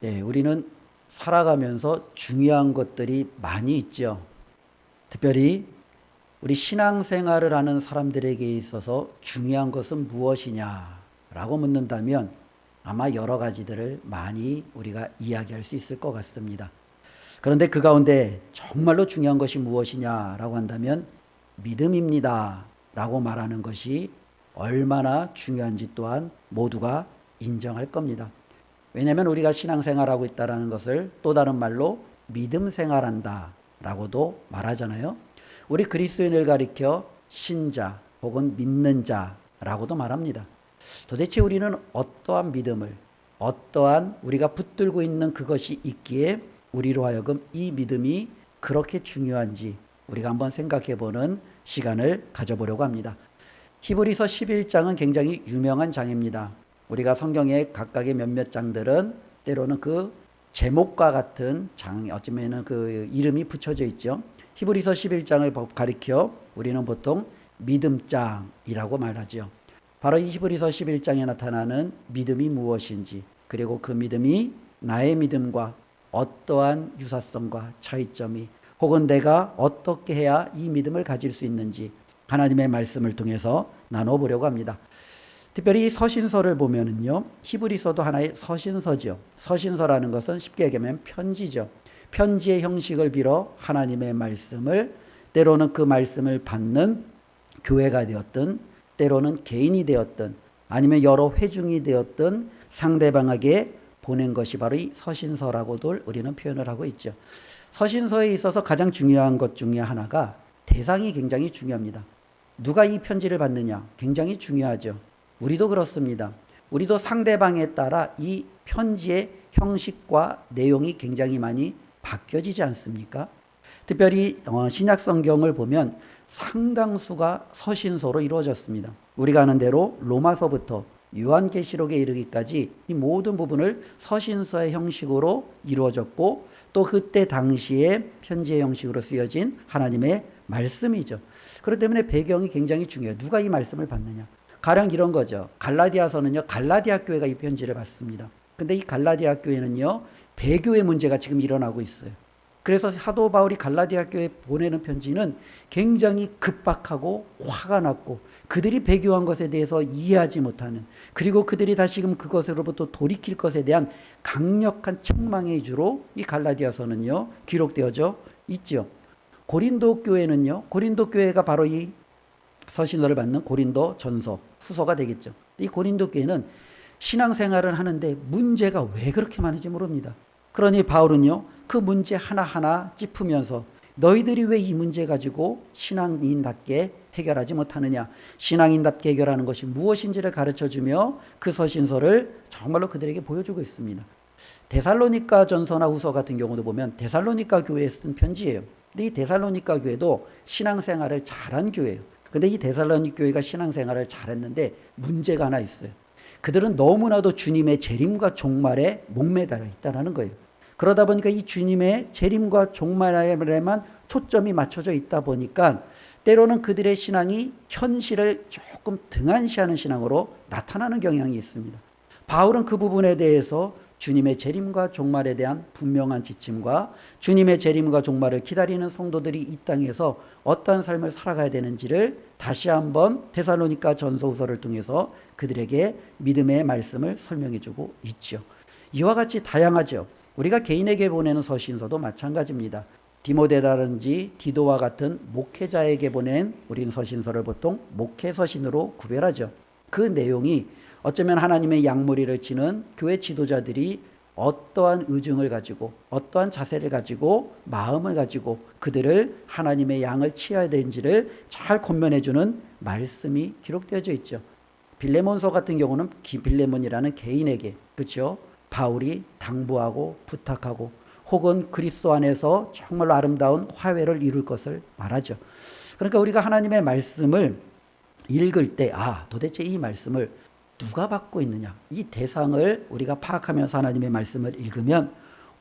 우리는 살아가면서 중요한 것들이 많이 있죠. 특별히 우리 신앙생활을 하는 사람들에게 있어서 중요한 것은 무엇이냐라고 묻는다면 아마 여러 가지들을 많이 우리가 이야기할 수 있을 것 같습니다. 그런데 그 가운데 정말로 중요한 것이 무엇이냐라고 한다면 믿음입니다 라고 말하는 것이 얼마나 중요한지 또한 모두가 인정할 겁니다. 왜냐하면 우리가 신앙생활하고 있다는 것을 또 다른 말로 믿음생활한다 라고도 말하잖아요. 우리 그리스도인을 가리켜 신자 혹은 믿는 자라고도 말합니다. 도대체 우리는 어떠한 믿음을, 어떠한 우리가 붙들고 있는 그것이 있기에 우리로 하여금 이 믿음이 그렇게 중요한지 우리가 한번 생각해 보는 시간을 가져보려고 합니다. 히브리서 11장은 굉장히 유명한 장입니다. 우리가 성경의 각각의 몇몇 장들은 때로는 그 제목과 같은 장, 어쩌면 그 이름이 붙여져 있죠. 히브리서 11장을 가리켜 우리는 보통 믿음장이라고 말하죠. 바로 이 히브리서 11장에 나타나는 믿음이 무엇인지, 그리고 그 믿음이 나의 믿음과 어떠한 유사성과 차이점이, 혹은 내가 어떻게 해야 이 믿음을 가질 수 있는지 하나님의 말씀을 통해서 나눠보려고 합니다. 특별히 서신서를 보면은요, 히브리서도 하나의 서신서죠. 서신서라는 것은 쉽게 얘기하면 편지죠. 편지의 형식을 빌어 하나님의 말씀을, 때로는 그 말씀을 받는 교회가 되었든 때로는 개인이 되었든 아니면 여러 회중이 되었든 상대방에게 보낸 것이 바로 이 서신서라고도 우리는 표현을 하고 있죠. 서신서에 있어서 가장 중요한 것 중에 하나가 대상이 굉장히 중요합니다. 누가 이 편지를 받느냐 굉장히 중요하죠. 우리도 그렇습니다. 우리도 상대방에 따라 이 편지의 형식과 내용이 굉장히 많이 바뀌어지지 않습니까? 특별히 신약 성경을 보면 상당수가 서신서로 이루어졌습니다. 우리가 아는 대로 로마서부터 요한계시록에 이르기까지 이 모든 부분을 서신서의 형식으로 이루어졌고, 또 그때 당시에 편지의 형식으로 쓰여진 하나님의 말씀이죠. 그렇기 때문에 배경이 굉장히 중요해요. 누가 이 말씀을 받느냐. 가령 이런 거죠. 갈라디아서는요, 갈라디아 교회가 이 편지를 받습니다. 근데 이 갈라디아 교회는요, 배교의 문제가 지금 일어나고 있어요. 그래서 사도 바울이 갈라디아 교회에 보내는 편지는 굉장히 급박하고 화가 났고, 그들이 배교한 것에 대해서 이해하지 못하는, 그리고 그들이 다시금 그것으로부터 돌이킬 것에 대한 강력한 책망의 주로 이 갈라디아서는요 기록되어져 있죠. 고린도 교회는요, 고린도 교회가 바로 이 서신서를 받는 고린도 전서 후서가 되겠죠. 이 고린도 교회는 신앙생활을 하는데 문제가 왜 그렇게 많은지 모릅니다. 그러니 바울은요, 그 문제 하나하나 짚으면서 너희들이 왜 이 문제 가지고 신앙인답게 해결하지 못하느냐, 신앙인답게 해결하는 것이 무엇인지를 가르쳐주며 그 서신서를 정말로 그들에게 보여주고 있습니다. 데살로니가 전서나 후서 같은 경우도 보면 데살로니가 교회에 쓴 편지예요. 근데 이 데살로니가 교회도 신앙생활을 잘한 교회예요. 근데 이 데살로니가 교회가 신앙생활을 잘했는데 문제가 하나 있어요. 그들은 너무나도 주님의 재림과 종말에 목매달려 있다는 거예요. 그러다 보니까 이 주님의 재림과 종말에만 초점이 맞춰져 있다 보니까 때로는 그들의 신앙이 현실을 조금 등한시하는 신앙으로 나타나는 경향이 있습니다. 바울은 그 부분에 대해서 주님의 재림과 종말에 대한 분명한 지침과 주님의 재림과 종말을 기다리는 성도들이 이 땅에서 어떠한 삶을 살아가야 되는지를 다시 한번 데살로니가 전서 후서를 통해서 그들에게 믿음의 말씀을 설명해 주고 있죠. 이와 같이 다양하죠. 우리가 개인에게 보내는 서신서도 마찬가지입니다. 디모데라든지 디도와 같은 목회자에게 보낸 우리는 서신서를 보통 목회서신으로 구별하죠. 그 내용이 어쩌면 하나님의 양무리를 치는 교회 지도자들이 어떠한 의중을 가지고 어떠한 자세를 가지고 마음을 가지고 그들을 하나님의 양을 치어야 되는지를 잘 권면해 주는 말씀이 기록되어져 있죠. 빌레몬서 같은 경우는 빌레몬이라는 개인에게, 그렇죠? 바울이 당부하고 부탁하고 혹은 그리스도 안에서 정말로 아름다운 화해를 이룰 것을 말하죠. 그러니까 우리가 하나님의 말씀을 읽을 때 도대체 이 말씀을 누가 받고 있느냐, 이 대상을 우리가 파악하면서 하나님의 말씀을 읽으면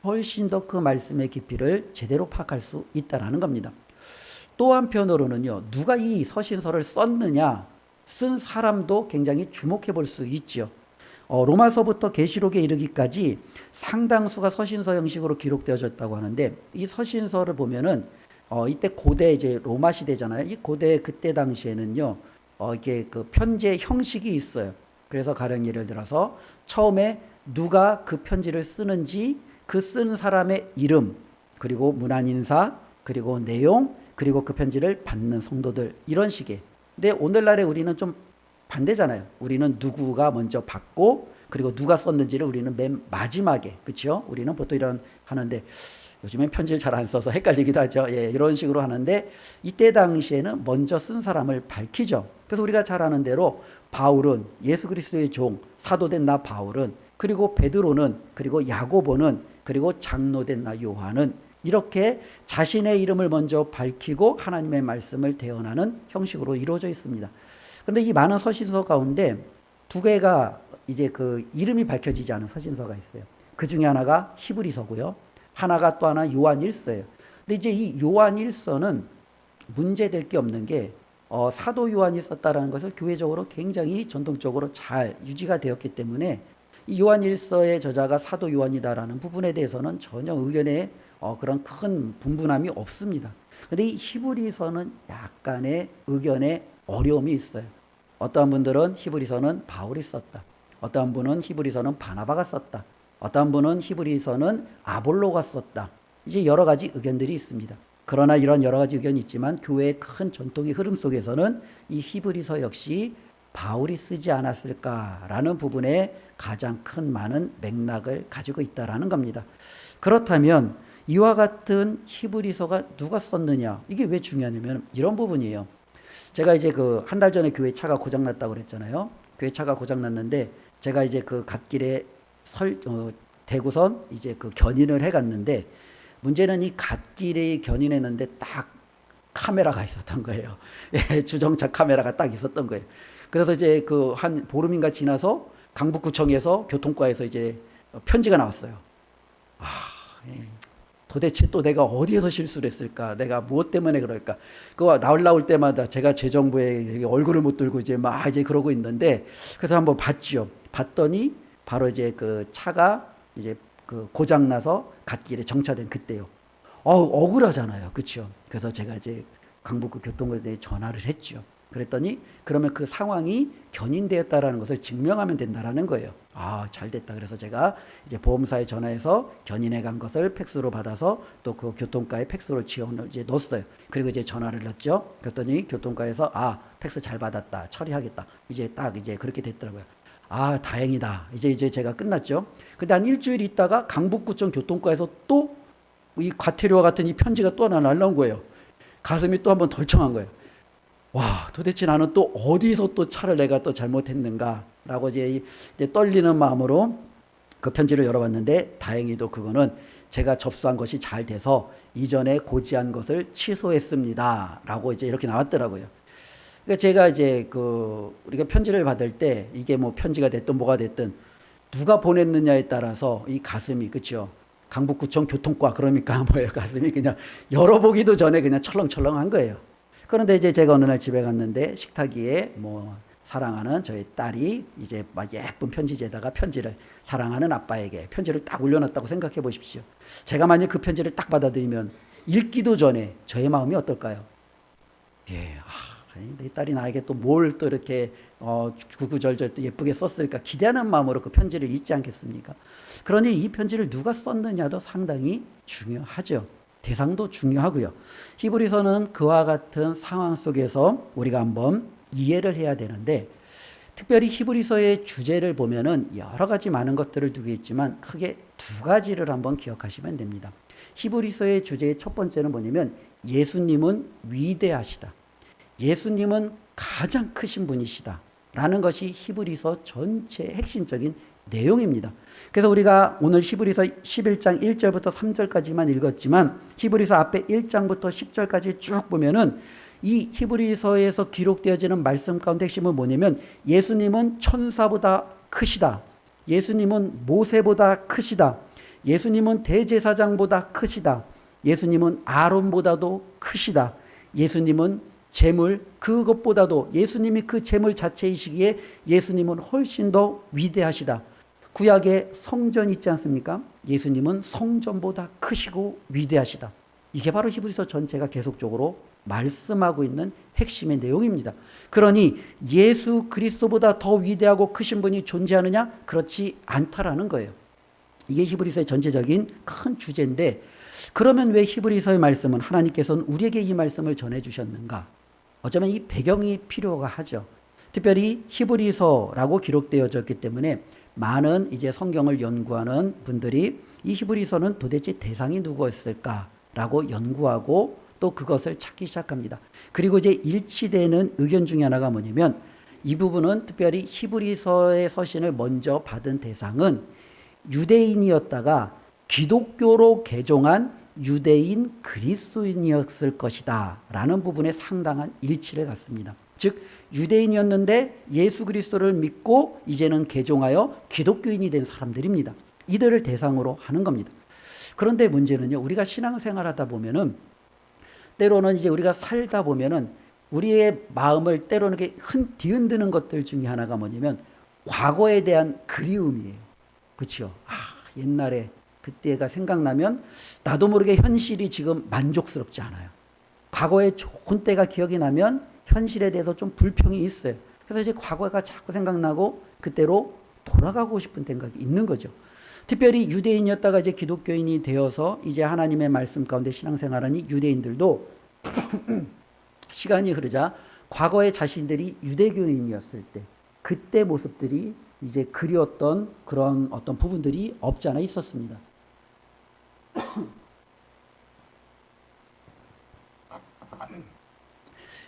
훨씬 더 그 말씀의 깊이를 제대로 파악할 수 있다는 겁니다. 또 한편으로는요, 누가 이 서신서를 썼느냐, 쓴 사람도 굉장히 주목해 볼 수 있죠. 로마서부터 계시록에 이르기까지 상당수가 서신서 형식으로 기록되어졌다고 하는데 이 서신서를 보면은 이때 고대 이제 로마 시대잖아요. 이 고대 그때 당시에는요, 이게 그 편지의 형식이 있어요. 그래서 가령 예를 들어서 처음에 누가 그 편지를 쓰는지 그 쓴 사람의 이름, 그리고 문안 인사, 그리고 내용, 그리고 그 편지를 받는 성도들 이런 식의. 근데 오늘날에 우리는 좀 반대잖아요. 우리는 누구가 먼저 받고 그리고 누가 썼는지를 우리는 맨 마지막에, 그렇죠? 우리는 보통 이런 하는데 요즘엔 편지를 잘 안 써서 헷갈리기도 하죠. 예, 이런 식으로 하는데 이때 당시에는 먼저 쓴 사람을 밝히죠. 그래서 우리가 잘 아는 대로 바울은 예수 그리스도의 종, 사도된 나 바울은, 그리고 베드로는, 그리고 야고보는, 그리고 장로된 나 요한은 이렇게 자신의 이름을 먼저 밝히고 하나님의 말씀을 대언하는 형식으로 이루어져 있습니다. 그런데 이 많은 서신서 가운데 두 개가 이제 그 이름이 밝혀지지 않은 서신서가 있어요. 그 중에 하나가 히브리서고요. 하나가 또 하나 요한일서예요. 근데 이제 이 요한일서는 문제될 게 없는 게 사도 요한이 썼다라는 것을 교회적으로 굉장히 전통적으로 잘 유지가 되었기 때문에 이 요한일서의 저자가 사도 요한이다라는 부분에 대해서는 전혀 의견에 그런 큰 분분함이 없습니다. 근데 이 히브리서는 약간의 의견에 어려움이 있어요. 어떠한 분들은 히브리서는 바울이 썼다. 어떠한 분은 히브리서는 바나바가 썼다. 어떠한 분은 히브리서는 아볼로가 썼다. 이제 여러 가지 의견들이 있습니다. 그러나 이런 여러 가지 의견이 있지만 교회의 큰 전통의 흐름 속에서는 이 히브리서 역시 바울이 쓰지 않았을까라는 부분에 가장 큰 많은 맥락을 가지고 있다라는 겁니다. 그렇다면 이와 같은 히브리서가 누가 썼느냐, 이게 왜 중요하냐면 이런 부분이에요. 제가 이제 그 한 달 전에 교회 차가 고장 났다고 그랬잖아요. 교회 차가 고장 났는데 제가 이제 그 갓길에 대구선 이제 그 견인을 해 갔는데 문제는 이 갓길에 견인했는데 딱 카메라가 있었던 거예요. 예, 주정차 카메라가 딱 있었던 거예요. 그래서 이제 그 한 보름인가 지나서 강북구청에서 교통과에서 이제 편지가 나왔어요. 예. 도대체 또 내가 어디에서 실수를 했을까? 내가 무엇 때문에 그럴까? 그거 나올 때마다 제가 재정부에 얼굴을 못 들고 이제 막 이제 그러고 있는데 그래서 한번 봤죠. 봤더니 바로 이제 그 차가 이제 그 고장 나서 갓길에 정차된 그때요. 억울하잖아요. 그렇죠? 그래서 제가 이제 강북구 교통국에 전화를 했죠. 그랬더니 그러면 그 상황이 견인되었다라는 것을 증명하면 된다라는 거예요. 잘 됐다. 그래서 제가 이제 보험사에 전화해서 견인해 간 것을 팩스로 받아서 또 그 교통과에 팩스로 지원을 이제 넣었어요. 그리고 이제 전화를 넣었죠. 그랬더니 교통과에서 팩스 잘 받았다. 처리하겠다. 이제 딱 이제 그렇게 됐더라고요. 다행이다. 이제 제가 끝났죠. 근데 한 일주일 있다가 강북구청 교통과에서 또 이 과태료와 같은 이 편지가 또 하나 날라온 거예요. 가슴이 또 한번 덜청한 거예요. 도대체 나는 또 어디서 또 차를 내가 또 잘못했는가라고 이제 떨리는 마음으로 그 편지를 열어봤는데 다행히도 그거는 제가 접수한 것이 잘 돼서 이전에 고지한 것을 취소했습니다라고 이제 이렇게 나왔더라고요. 그러니까 제가 이제 우리가 편지를 받을 때 이게 뭐 편지가 됐든 뭐가 됐든 누가 보냈느냐에 따라서 이 가슴이, 그렇죠? 강북구청 교통과 그러니까 뭐예요? 가슴이 그냥 열어보기도 전에 그냥 철렁철렁한 거예요. 그런데 이제 제가 어느 날 집에 갔는데 식탁 위에 사랑하는 저희 딸이 이제 막 예쁜 편지지에다가 편지를, 사랑하는 아빠에게 편지를 딱 올려놨다고 생각해 보십시오. 제가 만약 그 편지를 딱 받아들이면 읽기도 전에 저의 마음이 어떨까요? 내 딸이 나에게 또 뭘 또 이렇게 구구절절 또 예쁘게 썼을까 기대하는 마음으로 그 편지를 읽지 않겠습니까? 그러니 이 편지를 누가 썼느냐도 상당히 중요하죠. 대상도 중요하고요. 히브리서는 그와 같은 상황 속에서 우리가 한번 이해를 해야 되는데, 특별히 히브리서의 주제를 보면은 여러 가지 많은 것들을 두고 있지만 크게 두 가지를 한번 기억하시면 됩니다. 히브리서의 주제의 첫 번째는 뭐냐면 예수님은 위대하시다. 예수님은 가장 크신 분이시다 라는 것이 히브리서 전체의 핵심적인 내용입니다. 그래서 우리가 오늘 히브리서 11장 1절부터 3절까지만 읽었지만 히브리서 앞에 1장부터 10절까지 쭉 보면은 이 히브리서에서 기록되어지는 말씀 가운데 핵심은 뭐냐면 예수님은 천사보다 크시다. 예수님은 모세보다 크시다. 예수님은 대제사장보다 크시다. 예수님은 아론보다도 크시다. 예수님은 재물, 그것보다도 예수님이 그 재물 자체이시기에 예수님은 훨씬 더 위대하시다. 구약에 성전 있지 않습니까? 예수님은 성전보다 크시고 위대하시다. 이게 바로 히브리서 전체가 계속적으로 말씀하고 있는 핵심의 내용입니다. 그러니 예수 그리스도보다 더 위대하고 크신 분이 존재하느냐? 그렇지 않다라는 거예요. 이게 히브리서의 전체적인 큰 주제인데, 그러면 왜 히브리서의 말씀은 하나님께서는 우리에게 이 말씀을 전해주셨는가? 어쩌면 이 배경이 필요가 하죠. 특별히 히브리서라고 기록되어졌기 때문에 많은 이제 성경을 연구하는 분들이 이 히브리서는 도대체 대상이 누구였을까라고 연구하고 또 그것을 찾기 시작합니다. 그리고 이제 일치되는 의견 중에 하나가 뭐냐면, 이 부분은 특별히 히브리서의 서신을 먼저 받은 대상은 유대인이었다가 기독교로 개종한 유대인 그리스도인이었을 것이다 라는 부분에 상당한 일치를 갖습니다. 즉 유대인이었는데 예수 그리스도를 믿고 이제는 개종하여 기독교인이 된 사람들입니다. 이들을 대상으로 하는 겁니다. 그런데 문제는요, 우리가 신앙생활하다 보면은 때로는 이제 우리가 살다 보면은 우리의 마음을 때로는 뒤흔드는 것들 중에 하나가 뭐냐면 과거에 대한 그리움이에요. 그렇죠? 옛날에 그때가 생각나면 나도 모르게 현실이 지금 만족스럽지 않아요. 과거에 좋은 때가 기억이 나면 현실에 대해서 좀 불평이 있어요. 그래서 이제 과거가 자꾸 생각나고 그때로 돌아가고 싶은 생각이 있는 거죠. 특별히 유대인이었다가 이제 기독교인이 되어서 이제 하나님의 말씀 가운데 신앙생활하니 유대인들도 시간이 흐르자 과거에 자신들이 유대교인이었을 때 그때 모습들이 이제 그리웠던 그런 어떤 부분들이 없지 않아 있었습니다.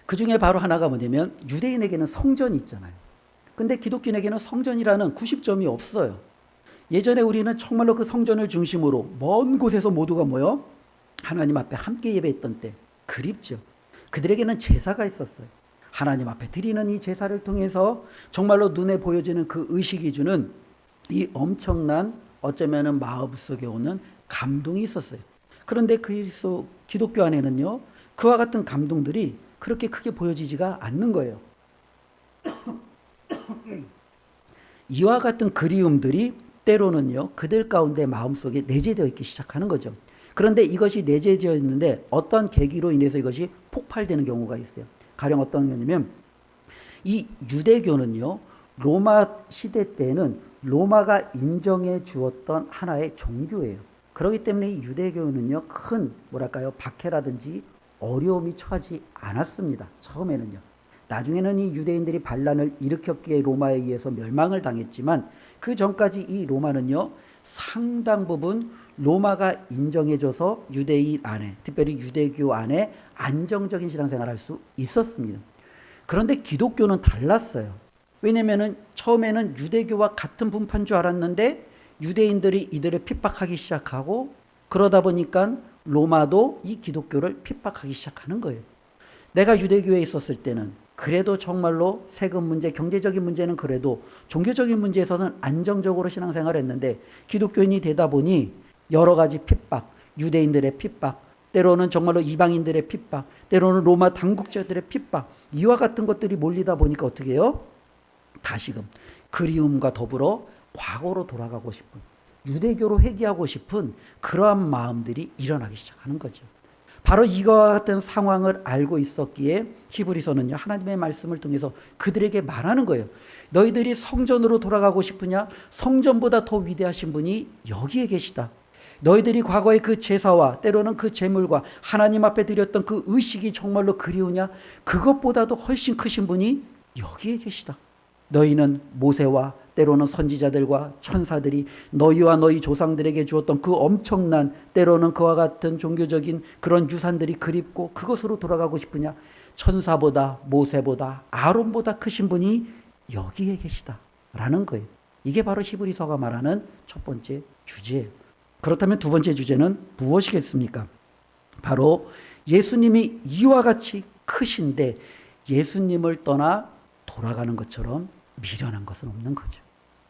그 중에 바로 하나가 뭐냐면 유대인에게는 성전이 있잖아요. 근데 기독교인에게는 성전이라는 90점이 없어요. 예전에 우리는 정말로 그 성전을 중심으로 먼 곳에서 모두가 모여 하나님 앞에 함께 예배했던 때 그립죠. 그들에게는 제사가 있었어요. 하나님 앞에 드리는 이 제사를 통해서 정말로 눈에 보여지는 그 의식이 주는 이 엄청난 어쩌면은 마음속에 오는 감동이 있었어요. 그런데 그리스도 기독교 안에는요, 그와 같은 감동들이 그렇게 크게 보여지지가 않는 거예요. 이와 같은 그리움들이 때로는요, 그들 가운데 마음속에 내재되어 있기 시작하는 거죠. 그런데 이것이 내재되어 있는데 어떤 계기로 인해서 이것이 폭발되는 경우가 있어요. 가령 어떤 경우냐면 이 유대교는요, 로마 시대 때는 로마가 인정해 주었던 하나의 종교예요. 그렇기 때문에 이 유대교는요, 큰 박해라든지 어려움이 처하지 않았습니다. 처음에는요. 나중에는 이 유대인들이 반란을 일으켰기에 로마에 의해서 멸망을 당했지만 그 전까지 이 로마는요, 상당 부분 로마가 인정해줘서 유대인 안에, 특별히 유대교 안에 안정적인 신앙생활을 할 수 있었습니다. 그런데 기독교는 달랐어요. 왜냐면은 처음에는 유대교와 같은 분파인 줄 알았는데 유대인들이 이들을 핍박하기 시작하고 그러다 보니까 로마도 이 기독교를 핍박하기 시작하는 거예요. 내가 유대교에 있었을 때는 그래도 정말로 세금 문제, 경제적인 문제는 그래도 종교적인 문제에서는 안정적으로 신앙생활을 했는데 기독교인이 되다 보니 여러 가지 핍박, 유대인들의 핍박, 때로는 정말로 이방인들의 핍박, 때로는 로마 당국자들의 핍박, 이와 같은 것들이 몰리다 보니까 어떻게 해요? 다시금 그리움과 더불어 과거로 돌아가고 싶은, 유대교로 회귀하고 싶은 그러한 마음들이 일어나기 시작하는 거죠. 바로 이와 같은 상황을 알고 있었기에 히브리서는요, 하나님의 말씀을 통해서 그들에게 말하는 거예요. 너희들이 성전으로 돌아가고 싶으냐? 성전보다 더 위대하신 분이 여기에 계시다. 너희들이 과거의 그 제사와 때로는 그 제물과 하나님 앞에 드렸던 그 의식이 정말로 그리우냐? 그것보다도 훨씬 크신 분이 여기에 계시다. 너희는 모세와 때로는 선지자들과 천사들이 너희와 너희 조상들에게 주었던 그 엄청난 때로는 그와 같은 종교적인 그런 유산들이 그립고 그것으로 돌아가고 싶으냐? 천사보다 모세보다 아론보다 크신 분이 여기에 계시다 라는 거예요. 이게 바로 히브리서가 말하는 첫 번째 주제예요. 그렇다면 두 번째 주제는 무엇이겠습니까? 바로 예수님이 이와 같이 크신데 예수님을 떠나 돌아가는 것처럼 미련한 것은 없는 거죠.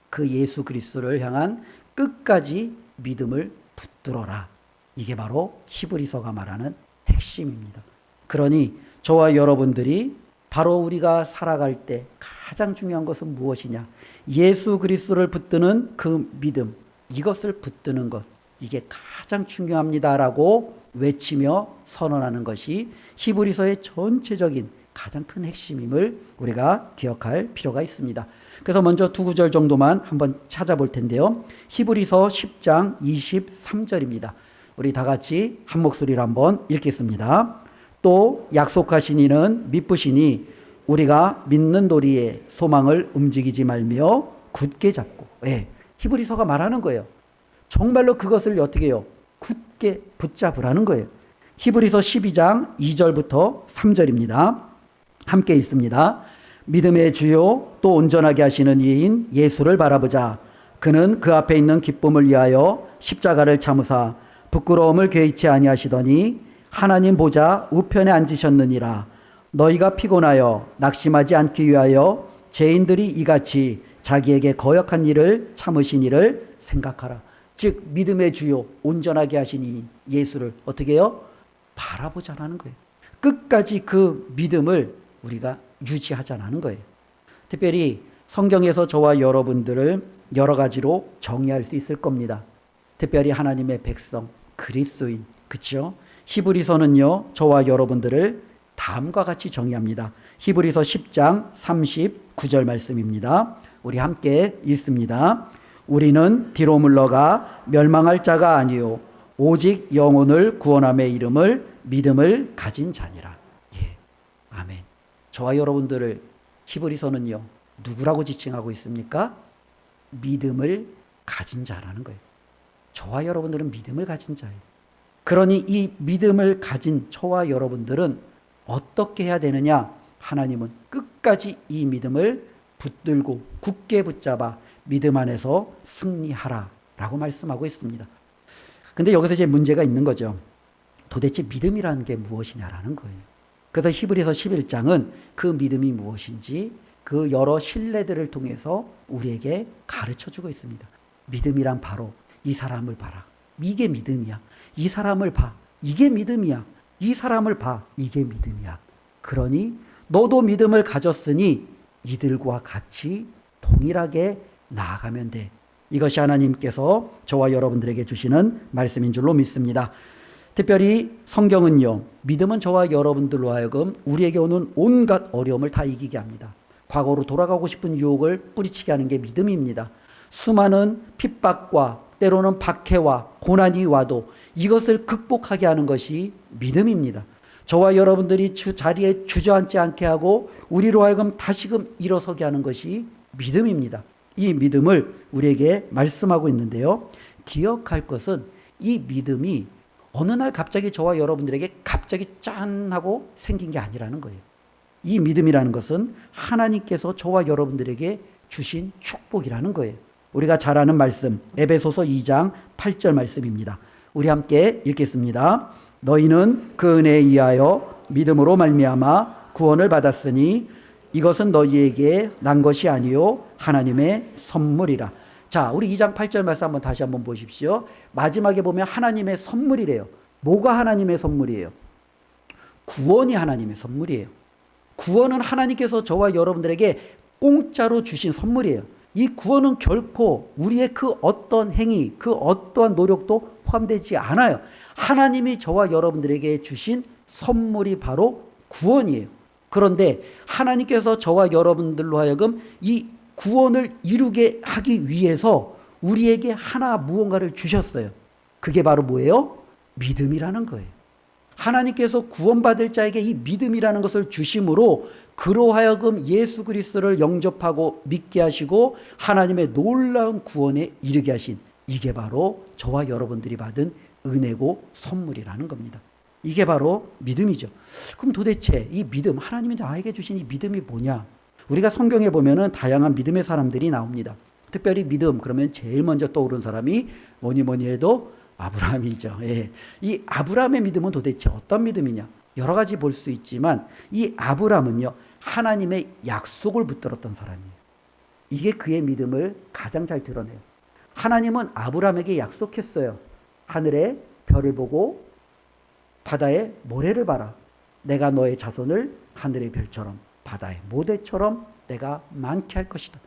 그 예수 그리스도를 향한 끝까지 믿음을 붙들어라. 이게 바로 히브리서가 말하는 핵심입니다. 그러니 저와 여러분들이 바로 우리가 살아갈 때 가장 중요한 것은 무엇이냐? 예수 그리스도를 붙드는 그 믿음, 이것을 붙드는 것, 이게 가장 중요합니다라고 외치며 선언하는 것이 히브리서의 전체적인 가장 큰 핵심임을 우리가 기억할 필요가 있습니다. 그래서 먼저 두 구절 정도만 한번 찾아볼 텐데요. 히브리서 10장 23절입니다. 우리 다 같이 한 목소리로 한번 읽겠습니다. 또 약속하신 이는 미쁘시니 우리가 믿는 도리에 소망을 움직이지 말며 굳게 잡고. 히브리서가 말하는 거예요. 정말로 그것을 어떻게 해요? 굳게 붙잡으라는 거예요. 히브리서 12장 2절부터 3절입니다. 함께 읽습니다. 믿음의 주요 또 온전하게 하시는 이인 예수를 바라보자. 그는 그 앞에 있는 기쁨을 위하여 십자가를 참으사 부끄러움을 개의치 아니하시더니 하나님 보좌 우편에 앉으셨느니라. 너희가 피곤하여 낙심하지 않기 위하여 죄인들이 이같이 자기에게 거역한 일을 참으신 일을 생각하라. 즉 믿음의 주요 온전하게 하신 이 예수를 어떻게 해요? 바라보자라는 거예요. 끝까지 그 믿음을 우리가 유지하자라는 거예요. 특별히 성경에서 저와 여러분들을 여러 가지로 정의할 수 있을 겁니다. 특별히 하나님의 백성, 그리스도인, 그렇죠? 히브리서는요, 저와 여러분들을 다음과 같이 정의합니다. 히브리서 10장 39절 말씀입니다. 우리 함께 읽습니다. 우리는 뒤로 물러가 멸망할 자가 아니요 오직 영혼을 구원함의 이름을 믿음을 가진 자니라. 아멘. 저와 여러분들을 히브리서는요, 누구라고 지칭하고 있습니까? 믿음을 가진 자라는 거예요. 저와 여러분들은 믿음을 가진 자예요. 그러니 이 믿음을 가진 저와 여러분들은 어떻게 해야 되느냐? 하나님은 끝까지 이 믿음을 붙들고 굳게 붙잡아 믿음 안에서 승리하라 라고 말씀하고 있습니다. 근데 여기서 이제 문제가 있는 거죠. 도대체 믿음이라는 게 무엇이냐라는 거예요. 그래서 히브리서 11장은 그 믿음이 무엇인지 그 여러 신뢰들을 통해서 우리에게 가르쳐주고 있습니다. 믿음이란 바로 이 사람을 봐라. 이게 믿음이야. 이 사람을 봐. 이게 믿음이야. 이 사람을 봐. 이게 믿음이야. 그러니 너도 믿음을 가졌으니 이들과 같이 동일하게 나아가면 돼. 이것이 하나님께서 저와 여러분들에게 주시는 말씀인 줄로 믿습니다. 특별히 성경은요, 믿음은 저와 여러분들로 하여금 우리에게 오는 온갖 어려움을 다 이기게 합니다. 과거로 돌아가고 싶은 유혹을 뿌리치게 하는 게 믿음입니다. 수많은 핍박과 때로는 박해와 고난이 와도 이것을 극복하게 하는 것이 믿음입니다. 저와 여러분들이 자리에 주저앉지 않게 하고 우리로 하여금 다시금 일어서게 하는 것이 믿음입니다. 이 믿음을 우리에게 말씀하고 있는데요. 기억할 것은 이 믿음이 어느 날 갑자기 저와 여러분들에게 갑자기 짠 하고 생긴 게 아니라는 거예요. 이 믿음이라는 것은 하나님께서 저와 여러분들에게 주신 축복이라는 거예요. 우리가 잘 아는 말씀 에베소서 2장 8절 말씀입니다. 우리 함께 읽겠습니다. 너희는 그 은혜에 의하여 믿음으로 말미암아 구원을 받았으니 이것은 너희에게 난 것이 아니요 하나님의 선물이라. 자, 우리 2장 8절 말씀 한번 다시 한번 보십시오. 마지막에 보면 하나님의 선물이래요. 뭐가 하나님의 선물이에요? 구원이 하나님의 선물이에요. 구원은 하나님께서 저와 여러분들에게 공짜로 주신 선물이에요. 이 구원은 결코 우리의 그 어떤 행위, 그 어떠한 노력도 포함되지 않아요. 하나님이 저와 여러분들에게 주신 선물이 바로 구원이에요. 그런데 하나님께서 저와 여러분들로 하여금 이 구원을 이루게 하기 위해서 우리에게 하나 무언가를 주셨어요. 그게 바로 뭐예요? 믿음이라는 거예요. 하나님께서 구원받을 자에게 이 믿음이라는 것을 주심으로 그로 하여금 예수 그리스도를 영접하고 믿게 하시고 하나님의 놀라운 구원에 이르게 하신, 이게 바로 저와 여러분들이 받은 은혜고 선물이라는 겁니다. 이게 바로 믿음이죠. 그럼 도대체 이 믿음, 하나님이 나에게 주신 이 믿음이 뭐냐? 우리가 성경에 보면은 다양한 믿음의 사람들이 나옵니다. 특별히 믿음 그러면 제일 먼저 떠오른 사람이 뭐니 해도 아브라함이죠. 예. 이 아브라함의 믿음은 도대체 어떤 믿음이냐? 여러 가지 볼 수 있지만 이 아브라함은요, 하나님의 약속을 붙들었던 사람이에요. 이게 그의 믿음을 가장 잘 드러내요. 하나님은 아브라함에게 약속했어요. 하늘에 별을 보고 바다에 모래를 봐라. 내가 너의 자손을 하늘의 별처럼 바다의 모래처럼 내가 많게 할 것이다.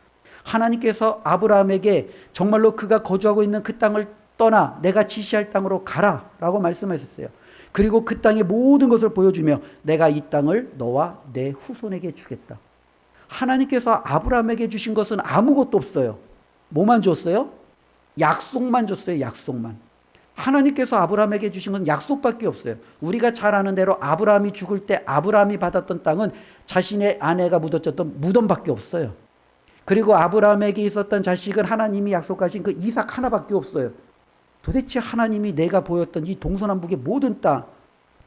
하나님께서 아브라함에게 정말로 그가 거주하고 있는 그 땅을 떠나 내가 지시할 땅으로 가라 라고 말씀하셨어요. 그리고 그 땅의 모든 것을 보여주며 내가 이 땅을 너와 내 후손에게 주겠다. 하나님께서 아브라함에게 주신 것은 아무것도 없어요. 뭐만 줬어요? 약속만 줬어요. 약속만. 하나님께서 아브라함에게 주신 건 약속밖에 없어요. 우리가 잘 아는 대로 아브라함이 죽을 때 아브라함이 받았던 땅은 자신의 아내가 묻어졌던 무덤밖에 없어요. 그리고 아브라함에게 있었던 자식은 하나님이 약속하신 그 이삭 하나밖에 없어요. 도대체 하나님이 내가 보였던 이 동서남북의 모든 땅,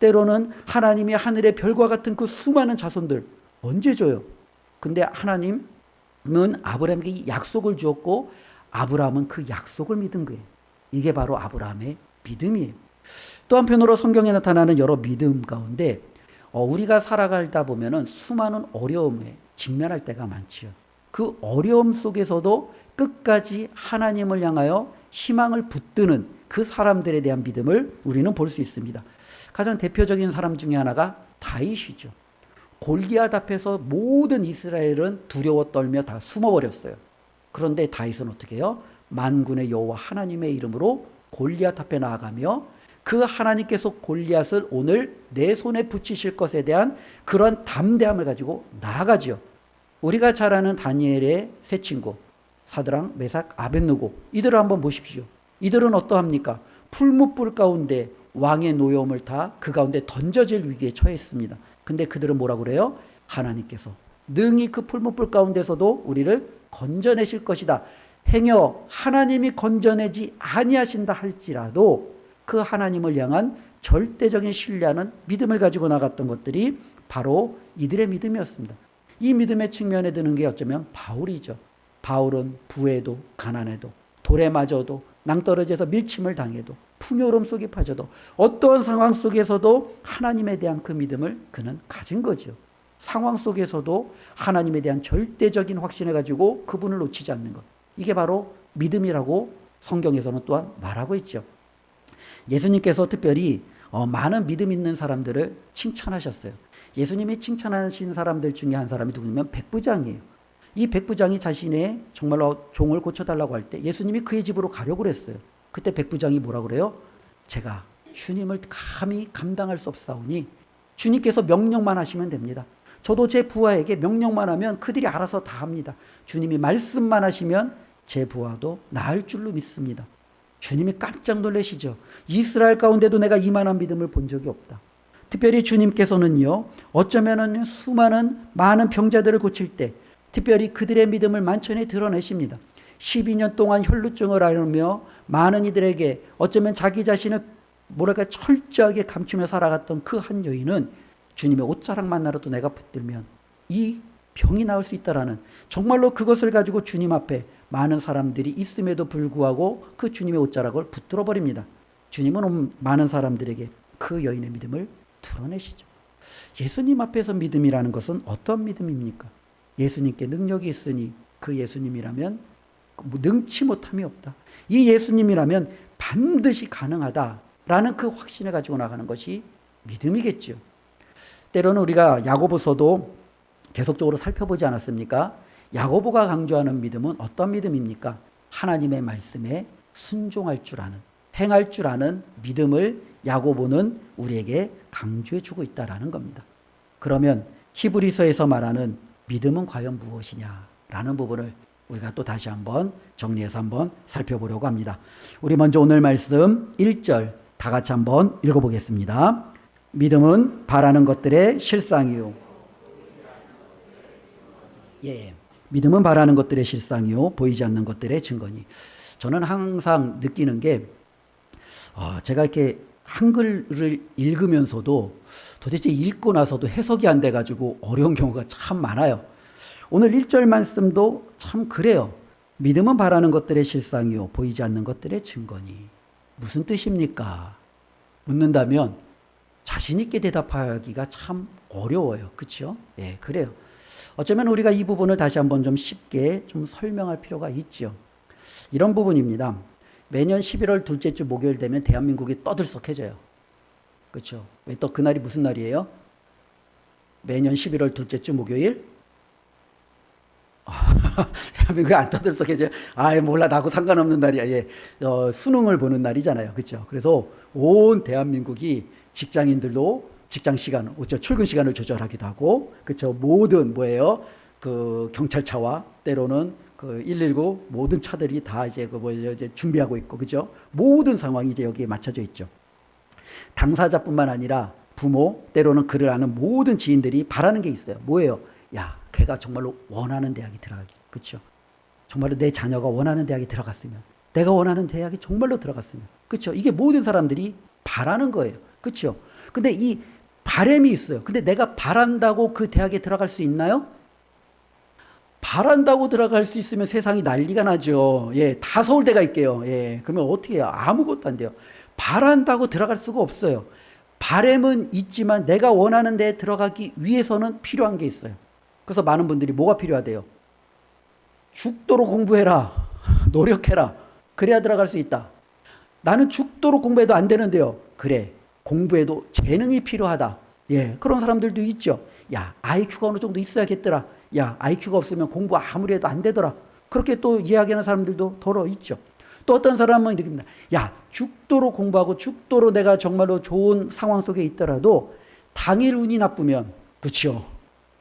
때로는 하나님이 하늘의 별과 같은 그 수많은 자손들 언제 줘요? 근데 하나님은 아브라함에게 이 약속을 주었고 아브라함은 그 약속을 믿은 거예요. 이게 바로 아브라함의 믿음이에요. 또 한편으로 성경에 나타나는 여러 믿음 가운데 우리가 살아가다 보면은 수많은 어려움에 직면할 때가 많지요. 그 어려움 속에서도 끝까지 하나님을 향하여 희망을 붙드는 그 사람들에 대한 믿음을 우리는 볼 수 있습니다. 가장 대표적인 사람 중에 하나가 다윗이죠. 골리앗 앞에서 모든 이스라엘은 두려워 떨며 다 숨어버렸어요. 그런데 다윗은 어떻게 해요? 만군의 여호와 하나님의 이름으로 골리앗 앞에 나아가며 그 하나님께서 골리앗을 오늘 내 손에 붙이실 것에 대한 그런 담대함을 가지고 나아가지요. 우리가 잘 아는 다니엘의 세 친구 사드랑, 메삭, 아벳느고 이들을 한번 보십시오. 이들은 어떠합니까? 풀무불 가운데 왕의 노여움을 다 그 가운데 던져질 위기에 처했습니다. 근데 그들은 뭐라고 그래요? 하나님께서 능히 그 풀무불 가운데서도 우리를 건져내실 것이다. 행여 하나님이 건져내지 아니하신다 할지라도 그 하나님을 향한 절대적인 신뢰하는 믿음을 가지고 나갔던 것들이 바로 이들의 믿음이었습니다. 이 믿음의 측면에 드는 게 어쩌면 바울이죠. 바울은 부에도 가난해도 돌에 맞아도 낭떠러지에서 밀침을 당해도 풍요로움 속에 빠져도 어떠한 상황 속에서도 하나님에 대한 그 믿음을 그는 가진 거죠. 상황 속에서도 하나님에 대한 절대적인 확신을 가지고 그분을 놓치지 않는 것. 이게 바로 믿음이라고 성경에서는 또한 말하고 있죠. 예수님께서 특별히 많은 믿음 있는 사람들을 칭찬하셨어요. 예수님이 칭찬하신 사람들 중에 한 사람이 누구냐면 백부장이에요. 이 백부장이 자신의 정말로 종을 고쳐달라고 할 때 예수님이 그의 집으로 가려고 그랬어요. 그때 백부장이 뭐라고 그래요? 제가 주님을 감히 감당할 수 없사오니 주님께서 명령만 하시면 됩니다. 저도 제 부하에게 명령만 하면 그들이 알아서 다 합니다. 주님이 말씀만 하시면 제 부하도 나을 줄로 믿습니다. 주님이 깜짝 놀라시죠. 이스라엘 가운데도 내가 이만한 믿음을 본 적이 없다. 특별히 주님께서는요, 어쩌면은 수많은 많은 병자들을 고칠 때 특별히 그들의 믿음을 만천에 드러내십니다. 12년 동안 혈루증을 앓으며 많은 이들에게 어쩌면 자기 자신을 철저하게 감추며 살아갔던 그 한 여인은 주님의 옷자락 만나라도 내가 붙들면 이 병이 나을 수 있다라는 정말로 그것을 가지고 주님 앞에 많은 사람들이 있음에도 불구하고 그 주님의 옷자락을 붙들어 버립니다. 주님은 많은 사람들에게 그 여인의 믿음을 드러내시죠. 예수님 앞에서 믿음이라는 것은 어떤 믿음입니까? 예수님께 능력이 있으니 그 예수님이라면 능치 못함이 없다. 이 예수님이라면 반드시 가능하다라는 그 확신을 가지고 나가는 것이 믿음이겠죠. 때로는 우리가 야고보서도 계속적으로 살펴보지 않았습니까? 야고보가 강조하는 믿음은 어떤 믿음입니까? 하나님의 말씀에 순종할 줄 아는, 행할 줄 아는 믿음을 야고보는 우리에게 강조해 주고 있다라는 겁니다. 그러면 히브리서에서 말하는 믿음은 과연 무엇이냐라는 부분을 우리가 또 다시 한번 정리해서 한번 살펴보려고 합니다. 우리 먼저 오늘 말씀 1절 다 같이 한번 읽어보겠습니다. 믿음은 바라는 것들의 실상이요. 예, 믿음은 바라는 것들의 실상이요 보이지 않는 것들의 증거니. 저는 항상 느끼는 게 제가 이렇게 한글을 읽으면서도 도대체 읽고 나서도 해석이 안 돼가지고 어려운 경우가 참 많아요. 오늘 1절 말씀도 참 그래요. 믿음은 바라는 것들의 실상이요 보이지 않는 것들의 증거니. 무슨 뜻입니까? 묻는다면 자신 있게 대답하기가 참 어려워요. 그렇죠? 예, 그래요. 어쩌면 우리가 이 부분을 다시 한번 좀 쉽게 좀 설명할 필요가 있죠. 이런 부분입니다. 매년 11월 둘째 주 목요일 되면 대한민국이 떠들썩해져요. 그렇죠? 왜 또 그날이 무슨 날이에요? 매년 11월 둘째 주 목요일. 대한민국에 안 떠들썩해져요. 몰라, 나하고 상관없는 날이야. 예. 수능을 보는 날이잖아요. 그렇죠? 그래서 온 대한민국이 직장인들도 직장 시간, 출근 시간을 조절하기도 하고, 그렇죠? 모든 뭐예요? 그 경찰차와 때로는 그 119 모든 차들이 다 이제 이제 준비하고 있고, 그죠? 모든 상황이 이제 여기에 맞춰져 있죠. 당사자뿐만 아니라 부모, 때로는 그를 아는 모든 지인들이 바라는 게 있어요. 뭐예요? 야, 걔가 정말로 원하는 대학이 들어가기. 그렇죠? 정말로 내 자녀가 원하는 대학이 들어갔으면, 내가 원하는 대학이 정말로 들어갔으면, 그렇죠? 이게 모든 사람들이 바라는 거예요. 그렇죠? 근데 이 바람이 있어요. 근데 내가 바란다고 그 대학에 들어갈 수 있나요? 바란다고 들어갈 수 있으면 세상이 난리가 나죠. 예, 다 서울대가 있게요. 예, 그러면 어떻게 해요? 아무것도 안 돼요. 바란다고 들어갈 수가 없어요. 바람은 있지만 내가 원하는 데에 들어가기 위해서는 필요한 게 있어요. 그래서 많은 분들이 뭐가 필요하대요? 죽도록 공부해라. 노력해라. 그래야 들어갈 수 있다. 나는 죽도록 공부해도 안 되는데요. 그래, 공부에도 재능이 필요하다. 예, 그런 사람들도 있죠. 야, IQ가 어느 정도 있어야겠더라. 야, IQ가 없으면 공부 아무리 해도 안 되더라. 그렇게 또 이야기하는 사람들도 더러 있죠. 또 어떤 사람은 이렇게 합니다. 야, 죽도록 공부하고 죽도록 내가 정말로 좋은 상황 속에 있더라도 당일 운이 나쁘면, 그렇죠,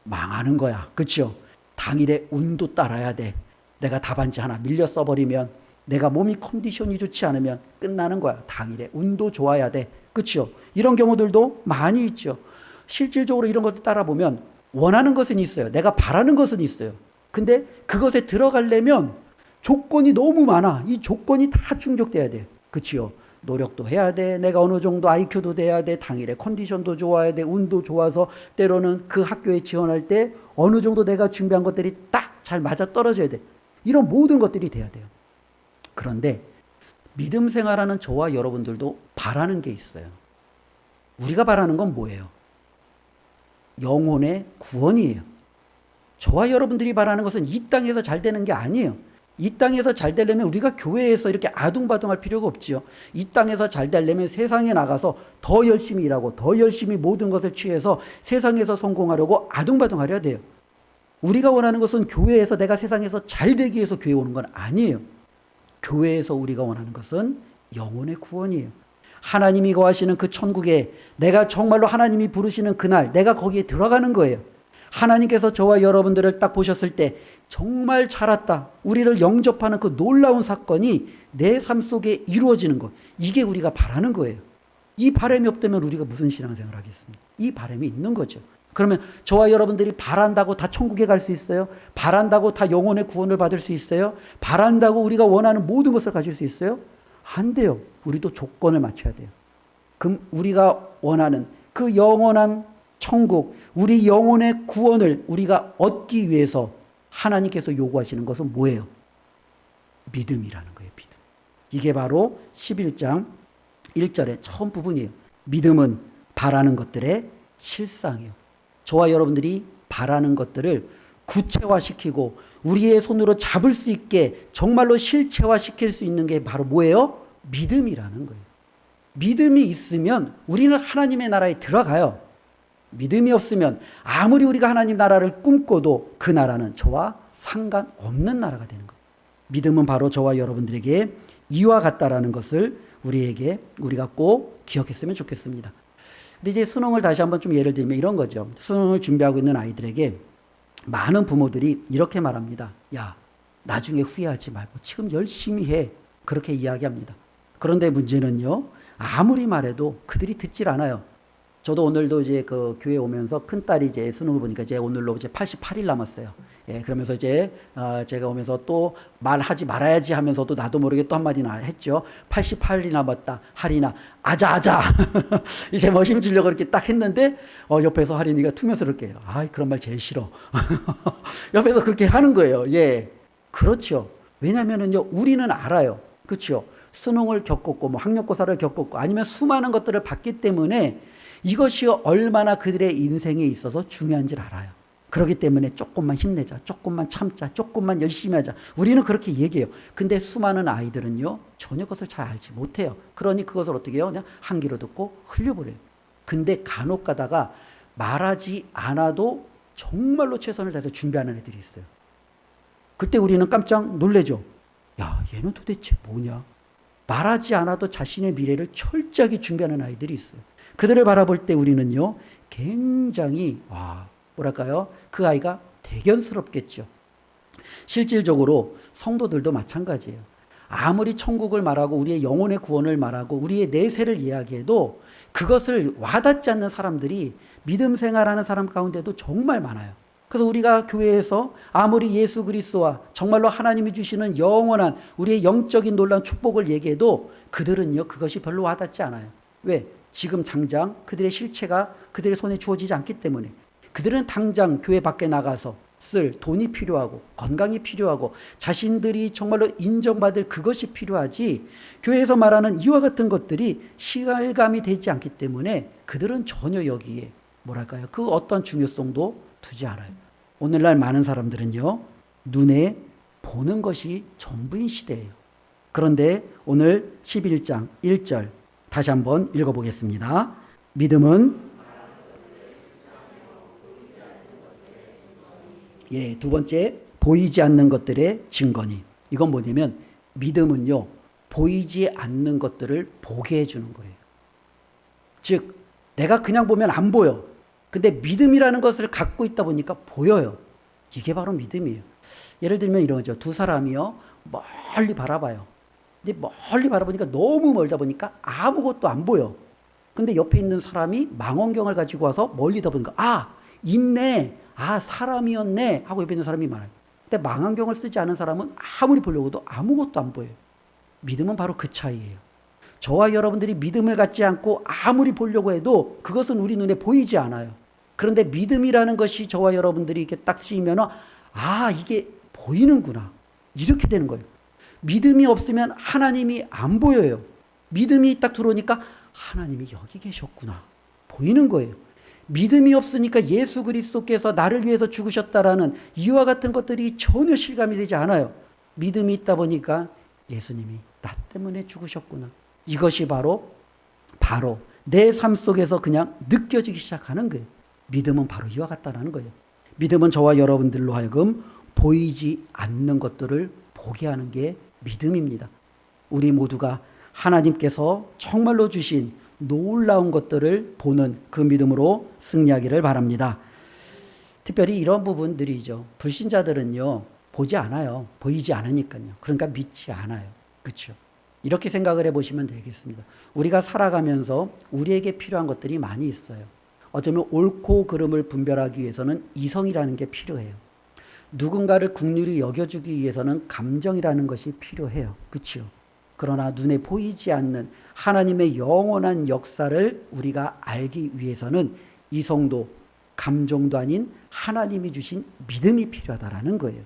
망하는 거야. 그렇죠? 당일에 운도 따라야 돼. 내가 답안지 하나 밀려 써버리면, 내가 몸이 컨디션이 좋지 않으면 끝나는 거야. 당일에 운도 좋아야 돼. 그렇죠? 이런 경우들도 많이 있죠. 실질적으로 이런 것들 따라 보면 원하는 것은 있어요. 내가 바라는 것은 있어요. 근데 그것에 들어가려면 조건이 너무 많아. 이 조건이 다 충족돼야 돼. 그렇죠? 노력도 해야 돼. 내가 어느 정도 IQ도 돼야 돼. 당일에 컨디션도 좋아야 돼. 운도 좋아서 때로는 그 학교에 지원할 때 어느 정도 내가 준비한 것들이 딱 잘 맞아 떨어져야 돼. 이런 모든 것들이 돼야 돼요. 그런데 믿음 생활하는 저와 여러분들도 바라는 게 있어요. 우리가 바라는 건 뭐예요? 영혼의 구원이에요. 저와 여러분들이 바라는 것은 이 땅에서 잘 되는 게 아니에요. 이 땅에서 잘 되려면 우리가 교회에서 이렇게 아둥바둥할 필요가 없지요. 이 땅에서 잘 되려면 세상에 나가서 더 열심히 일하고 더 열심히 모든 것을 취해서 세상에서 성공하려고 아둥바둥하려야 돼요. 우리가 원하는 것은 교회에서 내가 세상에서 잘 되기 위해서 교회에 오는 건 아니에요. 교회에서 우리가 원하는 것은 영혼의 구원이에요. 하나님이 거하시는 그 천국에 내가 정말로 하나님이 부르시는 그날 내가 거기에 들어가는 거예요. 하나님께서 저와 여러분들을 딱 보셨을 때 정말 잘 왔다. 우리를 영접하는 그 놀라운 사건이 내 삶 속에 이루어지는 것. 이게 우리가 바라는 거예요. 이 바람이 없다면 우리가 무슨 신앙생활을 하겠습니까? 이 바람이 있는 거죠. 그러면 저와 여러분들이 바란다고 다 천국에 갈 수 있어요? 바란다고 다 영혼의 구원을 받을 수 있어요? 바란다고 우리가 원하는 모든 것을 가질 수 있어요? 안 돼요. 우리도 조건을 맞춰야 돼요. 그럼 우리가 원하는 그 영원한 천국, 우리 영혼의 구원을 우리가 얻기 위해서 하나님께서 요구하시는 것은 뭐예요? 믿음이라는 거예요. 믿음. 이게 바로 11장 1절의 처음 부분이에요. 믿음은 바라는 것들의 실상이에요. 저와 여러분들이 바라는 것들을 구체화시키고 우리의 손으로 잡을 수 있게 정말로 실체화시킬 수 있는 게 바로 뭐예요? 믿음이라는 거예요. 믿음이 있으면 우리는 하나님의 나라에 들어가요. 믿음이 없으면 아무리 우리가 하나님 나라를 꿈꿔도 그 나라는 저와 상관없는 나라가 되는 거예요. 믿음은 바로 저와 여러분들에게 이와 같다라는 것을 우리가 꼭 기억했으면 좋겠습니다. 근데 이제 수능을 다시 한번 좀 예를 들면 이런 거죠. 수능을 준비하고 있는 아이들에게 많은 부모들이 이렇게 말합니다. 야, 나중에 후회하지 말고 지금 열심히 해. 그렇게 이야기합니다. 그런데 문제는요, 아무리 말해도 그들이 듣질 않아요. 저도 오늘도 이제 그 교회 오면서 큰 딸이 이제 수능을 보니까 이제 오늘로 이제 88일 남았어요. 예, 그러면서 이제 제가 오면서 또 말하지 말아야지 하면서도 나도 모르게 또 한마디나 했죠. 88일이 남았다. 할인아, 아자. 이제 뭐 힘주려고 이렇게 딱 했는데 옆에서 할인이가 퉁명스럽게 해요. 아이, 그런 말 제일 싫어. 옆에서 그렇게 하는 거예요. 예, 그렇죠. 왜냐면은요, 우리는 알아요. 그렇죠. 수능을 겪었고 뭐 학력고사를 겪었고 아니면 수많은 것들을 봤기 때문에 이것이 얼마나 그들의 인생에 있어서 중요한지를 알아요. 그렇기 때문에 조금만 힘내자, 조금만 참자, 조금만 열심히 하자. 우리는 그렇게 얘기해요. 근데 수많은 아이들은요, 전혀 그것을 잘 알지 못해요. 그러니 그것을 어떻게 해요? 그냥 한 귀로 듣고 흘려버려요. 근데 간혹 가다가 말하지 않아도 정말로 최선을 다해서 준비하는 애들이 있어요. 그때 우리는 깜짝 놀래죠. 야, 얘는 도대체 뭐냐? 말하지 않아도 자신의 미래를 철저하게 준비하는 아이들이 있어요. 그들을 바라볼 때 우리는요, 굉장히, 뭐랄까요? 그 아이가 대견스럽겠죠. 실질적으로 성도들도 마찬가지예요. 아무리 천국을 말하고 우리의 영혼의 구원을 말하고 우리의 내세를 이야기해도 그것을 와닿지 않는 사람들이 믿음 생활하는 사람 가운데도 정말 많아요. 그래서 우리가 교회에서 아무리 예수 그리스도와 정말로 하나님이 주시는 영원한 우리의 영적인 놀라운 축복을 얘기해도 그들은요, 그것이 별로 와닿지 않아요. 왜? 지금 당장 그들의 실체가 그들의 손에 주어지지 않기 때문에. 그들은 당장 교회 밖에 나가서 쓸 돈이 필요하고 건강이 필요하고 자신들이 정말로 인정받을 그것이 필요하지, 교회에서 말하는 이와 같은 것들이 실감이 되지 않기 때문에 그들은 전혀 여기에 뭐랄까요, 그 어떤 중요성도 두지 않아요. 오늘날 많은 사람들은요, 눈에 보는 것이 전부인 시대예요. 그런데 오늘 11장 1절 다시 한번 읽어보겠습니다. 믿음은 두 번째, 보이지 않는 것들의 증거니. 이건 뭐냐면 믿음은요, 보이지 않는 것들을 보게 해주는 거예요. 즉, 내가 그냥 보면 안 보여. 근데 믿음이라는 것을 갖고 있다 보니까 보여요. 이게 바로 믿음이에요. 예를 들면 이런 거죠. 두 사람이요, 멀리 바라봐요. 근데 멀리 바라보니까 너무 멀다 보니까 아무것도 안 보여. 근데 옆에 있는 사람이 망원경을 가지고 와서 멀리다 보니까 있네. 사람이었네 하고 옆에 있는 사람이 많아요. 근데 망원경을 쓰지 않은 사람은 아무리 보려고 해도 아무것도 안 보여요. 믿음은 바로 그 차이예요. 저와 여러분들이 믿음을 갖지 않고 아무리 보려고 해도 그것은 우리 눈에 보이지 않아요. 그런데 믿음이라는 것이 저와 여러분들이 이렇게 딱 쓰이면 이게 보이는구나. 이렇게 되는 거예요. 믿음이 없으면 하나님이 안 보여요. 믿음이 딱 들어오니까 하나님이 여기 계셨구나. 보이는 거예요. 믿음이 없으니까 예수 그리스도께서 나를 위해서 죽으셨다라는 이와 같은 것들이 전혀 실감이 되지 않아요. 믿음이 있다 보니까 예수님이 나 때문에 죽으셨구나. 이것이 바로 내 삶 속에서 그냥 느껴지기 시작하는 거예요. 믿음은 바로 이와 같다라는 거예요. 믿음은 저와 여러분들로 하여금 보이지 않는 것들을 보게 하는 게 믿음입니다. 우리 모두가 하나님께서 정말로 주신 놀라운 것들을 보는 그 믿음으로 승리하기를 바랍니다. 특별히 이런 부분들이죠. 불신자들은요, 보지 않아요. 보이지 않으니까요. 그러니까 믿지 않아요. 그렇죠? 이렇게 생각을 해보시면 되겠습니다. 우리가 살아가면서 우리에게 필요한 것들이 많이 있어요. 어쩌면 옳고 그름을 분별하기 위해서는 이성이라는 게 필요해요. 누군가를 긍휼히 여겨주기 위해서는 감정이라는 것이 필요해요. 그렇죠? 그러나 눈에 보이지 않는 하나님의 영원한 역사를 우리가 알기 위해서는 이성도 감정도 아닌 하나님이 주신 믿음이 필요하다라는 거예요.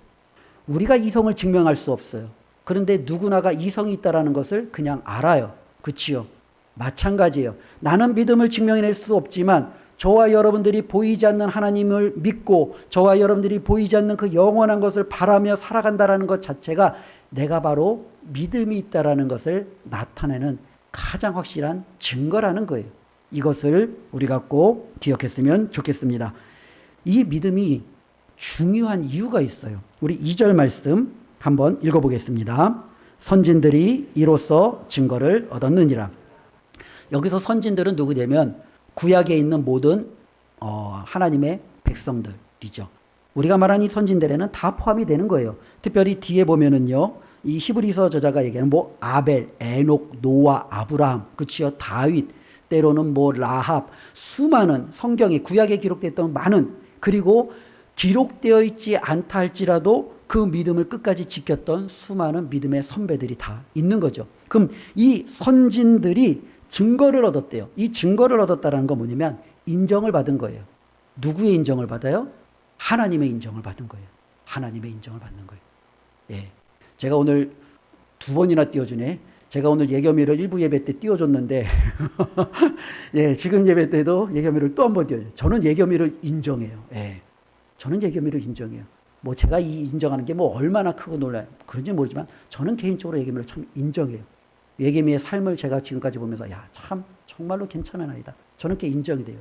우리가 이성을 증명할 수 없어요. 그런데 누구나가 이성이 있다라는 것을 그냥 알아요. 그치요? 마찬가지예요. 나는 믿음을 증명해낼 수 없지만 저와 여러분들이 보이지 않는 하나님을 믿고 저와 여러분들이 보이지 않는 그 영원한 것을 바라며 살아간다라는 것 자체가 내가 바로 믿음이 있다라는 것을 나타내는 가장 확실한 증거라는 거예요. 이것을 우리가 꼭 기억했으면 좋겠습니다. 이 믿음이 중요한 이유가 있어요. 우리 2절 말씀 한번 읽어보겠습니다. 선진들이 이로써 증거를 얻었느니라. 여기서 선진들은 누구냐면 구약에 있는 모든 하나님의 백성들이죠. 우리가 말한 이 선진들에는 다 포함이 되는 거예요. 특별히 뒤에 보면은요, 이 히브리서 저자가 얘기하는 아벨, 에녹, 노아, 아브라함, 그치요, 다윗, 때로는 라합, 수많은 성경에 구약에 기록됐던 많은, 그리고 기록되어 있지 않다 할지라도 그 믿음을 끝까지 지켰던 수많은 믿음의 선배들이 다 있는 거죠. 그럼 이 선진들이 증거를 얻었대요. 이 증거를 얻었다는 건 뭐냐면 인정을 받은 거예요. 누구의 인정을 받아요? 하나님의 인정을 받은 거예요. 하나님의 인정을 받는 거예요. 예. 제가 오늘 2번이나 띄워주네. 제가 오늘 예겸이를 1부 예배 때 띄워줬는데 예, 지금 예배 때도 예겸이를 또 한 번 띄워줘요. 저는 예겸이를 인정해요. 예. 저는 예겸이를 인정해요. 제가 이 인정하는 게 얼마나 크고 놀라요. 그런지 모르지만 저는 개인적으로 예겸이를 참 인정해요. 예겸이의 삶을 제가 지금까지 보면서 참 정말로 괜찮은 아이다. 저는 그게 인정이 돼요.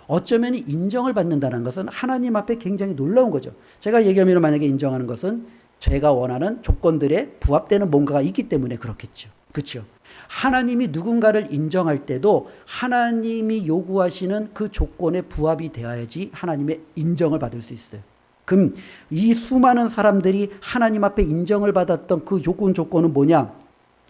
어쩌면 인정을 받는다는 것은 하나님 앞에 굉장히 놀라운 거죠. 제가 예견을 만약에 인정하는 것은 제가 원하는 조건들에 부합되는 뭔가가 있기 때문에 그렇겠죠. 그렇죠? 하나님이 누군가를 인정할 때도 하나님이 요구하시는 그 조건에 부합이 되어야지 하나님의 인정을 받을 수 있어요. 그럼 이 수많은 사람들이 하나님 앞에 인정을 받았던 그 조건은 뭐냐?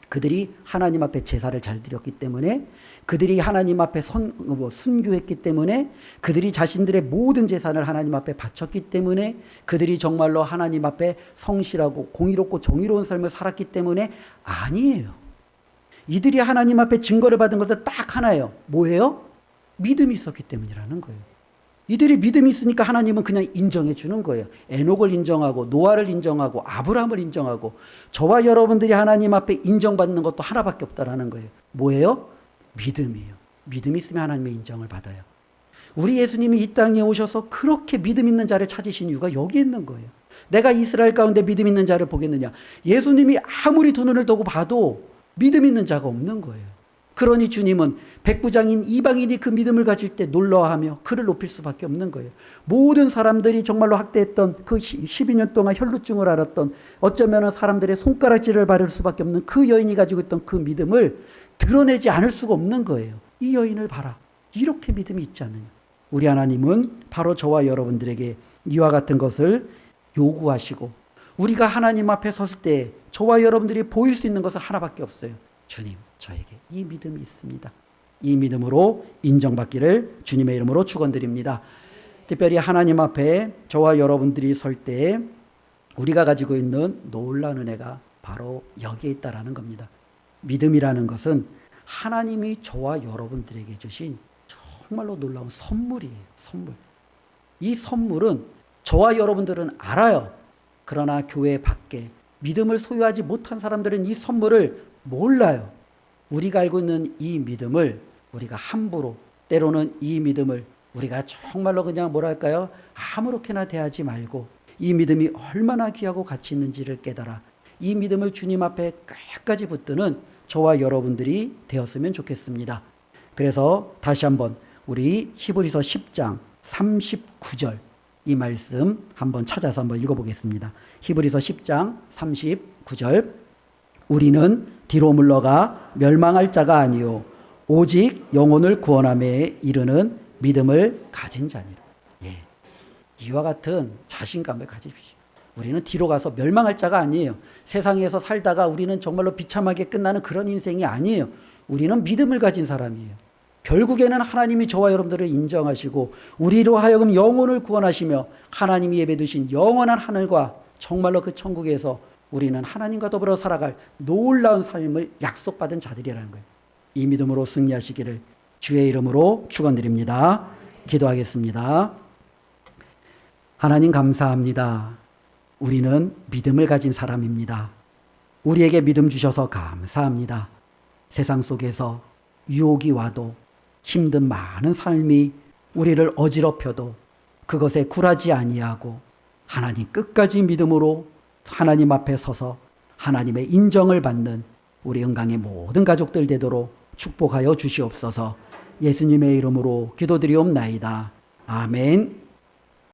그들이 하나님 앞에 제사를 잘 드렸기 때문에, 그들이 하나님 앞에 순교했기 때문에, 그들이 자신들의 모든 재산을 하나님 앞에 바쳤기 때문에, 그들이 정말로 하나님 앞에 성실하고 공의롭고 정의로운 삶을 살았기 때문에 아니에요. 이들이 하나님 앞에 증거를 받은 것은 딱 하나예요. 뭐예요? 믿음이 있었기 때문이라는 거예요. 이들이 믿음이 있으니까 하나님은 그냥 인정해 주는 거예요. 에녹을 인정하고 노아를 인정하고 아브라함을 인정하고 저와 여러분들이 하나님 앞에 인정받는 것도 하나밖에 없다라는 거예요. 뭐예요? 믿음이에요. 믿음이 있으면 하나님의 인정을 받아요. 우리 예수님이 이 땅에 오셔서 그렇게 믿음 있는 자를 찾으신 이유가 여기 있는 거예요. 내가 이스라엘 가운데 믿음 있는 자를 보겠느냐? 예수님이 아무리 두 눈을 뜨고 봐도 믿음 있는 자가 없는 거예요. 그러니 주님은 백부장인 이방인이 그 믿음을 가질 때 놀라워하며 그를 높일 수밖에 없는 거예요. 모든 사람들이 정말로 학대했던 그 12년 동안 혈루증을 앓았던, 어쩌면 사람들의 손가락질을 받을 수밖에 없는 그 여인이 가지고 있던 그 믿음을 드러내지 않을 수가 없는 거예요. 이 여인을 봐라. 이렇게 믿음이 있지 않느냐. 우리 하나님은 바로 저와 여러분들에게 이와 같은 것을 요구하시고, 우리가 하나님 앞에 섰을 때 저와 여러분들이 보일 수 있는 것은 하나밖에 없어요. 주님, 저에게 이 믿음이 있습니다. 이 믿음으로 인정받기를 주님의 이름으로 축원드립니다. 특별히 하나님 앞에 저와 여러분들이 설 때 우리가 가지고 있는 놀라운 은혜가 바로 여기에 있다라는 겁니다. 믿음이라는 것은 하나님이 저와 여러분들에게 주신 정말로 놀라운 선물이에요. 선물. 이 선물은 저와 여러분들은 알아요. 그러나 교회 밖에 믿음을 소유하지 못한 사람들은 이 선물을 몰라요. 우리가 알고 있는 이 믿음을 우리가 함부로, 때로는 이 믿음을 우리가 정말로 그냥 뭐랄까요? 아무렇게나 대하지 말고 이 믿음이 얼마나 귀하고 가치 있는지를 깨달아 이 믿음을 주님 앞에 끝까지 붙드는 저와 여러분들이 되었으면 좋겠습니다. 그래서 다시 한번 우리 히브리서 10장 39절 이 말씀 한번 찾아서 한번 읽어보겠습니다. 히브리서 10장 39절 우리는 뒤로 물러가 멸망할 자가 아니요 오직 영혼을 구원함에 이르는 믿음을 가진 자니라. 예. 이와 같은 자신감을 가지십시오. 우리는 뒤로 가서 멸망할 자가 아니에요. 세상에서 살다가 우리는 정말로 비참하게 끝나는 그런 인생이 아니에요. 우리는 믿음을 가진 사람이에요. 결국에는 하나님이 저와 여러분들을 인정하시고 우리로 하여금 영혼을 구원하시며 하나님이 예배두신 영원한 하늘과 정말로 그 천국에서 우리는 하나님과 더불어 살아갈 놀라운 삶을 약속받은 자들이라는 거예요. 이 믿음으로 승리하시기를 주의 이름으로 축원드립니다. 기도하겠습니다. 하나님 감사합니다. 우리는 믿음을 가진 사람입니다. 우리에게 믿음 주셔서 감사합니다. 세상 속에서 유혹이 와도 힘든 많은 삶이 우리를 어지럽혀도 그것에 굴하지 아니하고 하나님 끝까지 믿음으로 하나님 앞에 서서 하나님의 인정을 받는 우리 은강의 모든 가족들 되도록 축복하여 주시옵소서. 예수님의 이름으로 기도드리옵나이다. 아멘.